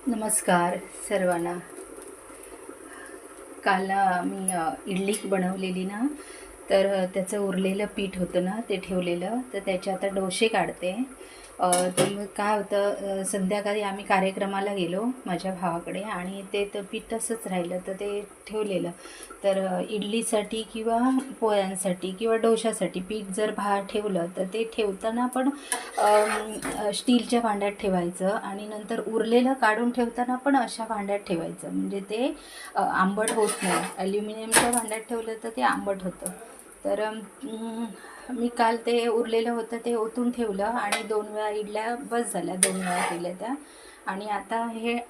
नमस्कार सर्वांना. काल मी इडली बनवलेली ना, तर त्याचं उरलेलं पीठ होतं ना, ते ठेवलेलं, तर त्याचे आता डोसे काढते. तर मग काय होतं, संध्याकाळी आम्ही कार्यक्रमाला गेलो माझ्या भावाकडे आणि ते तर पीठ तसंच राहिलं, तर ते ठेवलेलं. तर इडलीसाठी किंवा पोळ्यांसाठी किंवा डोशासाठी पीठ जर बाहेर ठेवलं तर ते ठेवताना पण स्टीलच्या भांड्यात ठेवायचं आणि नंतर उरलेलं काढून ठेवताना पण अशा भांड्यात ठेवायचं, म्हणजे ते आंबट होत नाही. ॲल्युमिनियमच्या भांड्यात ठेवलं तर ते आंबट होतं. तर मी काल ते उरलेलं होतं ते ओतून ठेवलं आणि 2 वेळा इडल्या बस झाल्या, 2 वेळा केल्या त्या. आणि आता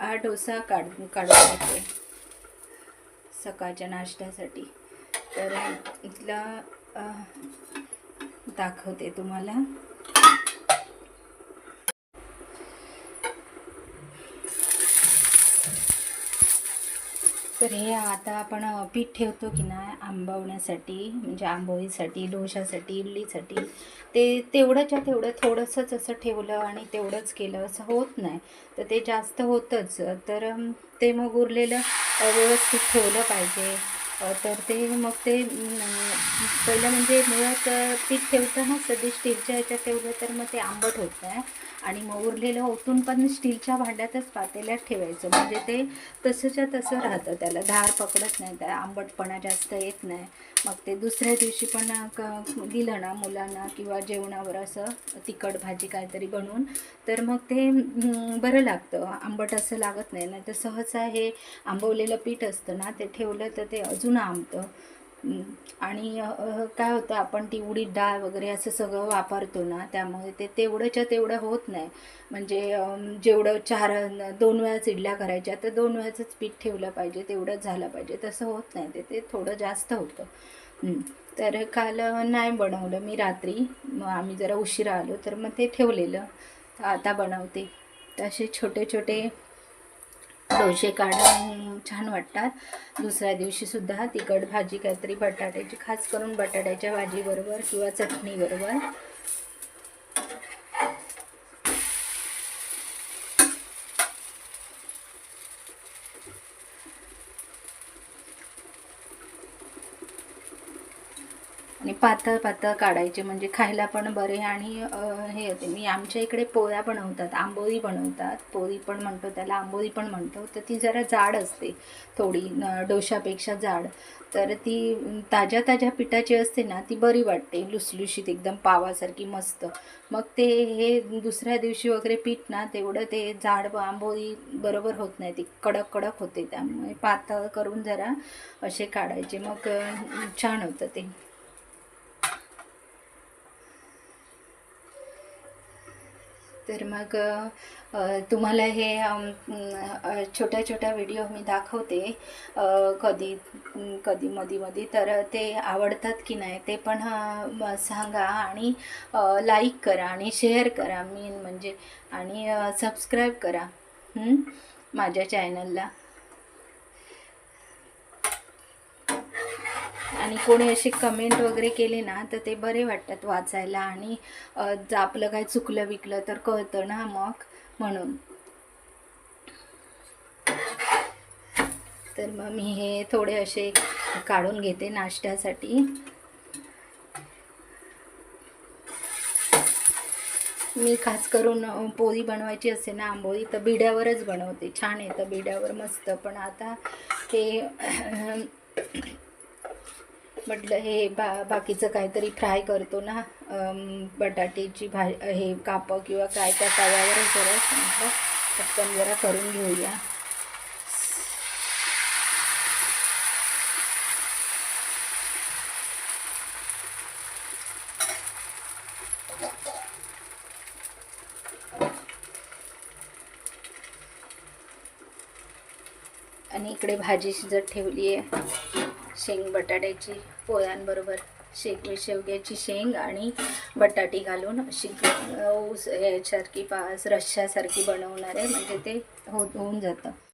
हा डोसा काढून घेते सकाळच्या नाश्त्यासाठी. तर इथला दाखवते तुम्हाला. तर हे आता आपण पीठ ठेवतो की नाही आंबवण्यासाठी, म्हणजे आंबोळीसाठी, डोशासाठी, इडलीसाठी, ते तेवढंच्या तेवढं थोडंसंच असं ठेवलं आणि तेवढंच केलं असं होत नाही, तर ते जास्त होतंच. तर ते मग उरलेलं व्यवस्थित ठेवलं पाहिजे. तर ते मग ते पहिलं म्हणजे मुळात पीठ ठेवताना सध्या स्टीलच्या ह्याच्यात ठेवलं तर मग ते आंबट होत नाही. आणि मग उरलेलं ओतून पण स्टीलच्या भांड्यातच पातेल्यात ठेवायचं, म्हणजे ते तसंच्या तसं राहतं, त्याला धार पकडत नाही, त्या आंबटपणा जास्त येत नाही. मग ते दुसऱ्या दिवशी पण दिलं ना मुलांना किंवा जेवणावर असं तिखट भाजी काहीतरी बनवून, तर मग ते बरं लागतं, आंबट असं लागत नाही. नाही तर सहसा हे आंबवलेलं पीठ असतं ना, ते ठेवलं तर ते अजून आंबतं. आणि काय होतं, आपण ती उडीद डाळ वगैरे असं सगळं वापरतो ना, त्यामुळे ते तेवढंच्या तेवढं होत नाही. म्हणजे जेवढं 2 वेळाच इडल्या करायच्या तर 2 वेळाचंच पीठ ठेवलं पाहिजे, तेवढंच झालं पाहिजे, तसं होत नाही. ते ते थोडं जास्त होतं. तर काल नाही बनवलं मी रात्री, मग आम्ही जरा उशिरा आलो तर मग ते ठेवलेलं, तर आता बनवते. तर असे छोटे छोटे डोसे काढून छान वाटतात. दुसऱ्या दिवशीसुद्धा तिखट भाजी काहीतरी बटाट्याची, खास करून बटाट्याच्या भाजीबरोबर किंवा चटणीबरोबर. आणि पातळ पातळ काढायचे, म्हणजे खायला पण बरे. आणि हे होते, मी आमच्या इकडे पोळ्या बनवतात, आंबोळी बनवतात, पोळी पण म्हणतो त्याला, आंबोळी पण म्हणतो. तर ती जरा जाड असते थोडी, डोशापेक्षा जाड. तर ती ताज्या ताज्या पिठाची असते ना, ती बरी वाटते, लुसलुशीत एकदम पावासारखी मस्त. मग ते हे दुसऱ्या दिवशी वगैरे पीठ ना, तेवढं ते जाड आंबोळी बरोबर होत नाही, ती कडक कडक होते. त्यामुळे पातळ करून जरा असे काढायचे, मग छान होतं ते. तर मग तुम्हाला हे छोट्या छोट्या व्हिडिओ मी दाखवते कधी कधी मध्ये मध्ये, तर ते आवडतात की नाही ते पण सांगा. आणि लाईक करा आणि शेअर करा, मेन म्हणजे. आणि सबस्क्राईब करा माझ्या चॅनलला. आणि कोणी असे कमेंट वगैरे केले ना, तर ते बरे वाटतात वाचायला. आणि आपलं काय चुकलं विकलं तर कळतं ना मग, म्हणून. तर मग मी हे थोडे असे काढून घेते नाश्त्यासाठी. मी खास करून पोळी बनवायची असे ना, आंबोळी, तर बिड्यावरच बनवते, छान येतं बिड्यावर मस्त. पण आता हे म्हटलं हे बाकीचं काहीतरी फ्राय करतो ना, बटाट्याची हे कापं किंवा काय, त्या तव्यावरच जरा म्हटलं पटकन जरा करून घेऊया. आणि इकडे भाजी शिजत ठेवली आहे, शेंग बटाट्याची, पोळ्यांबरोबर शेवग्याची शेंग आणि बटाटी घालून अशी यासारखी रश्श्यासारखी बनवणार आहे, म्हणजे ते होऊन जातं.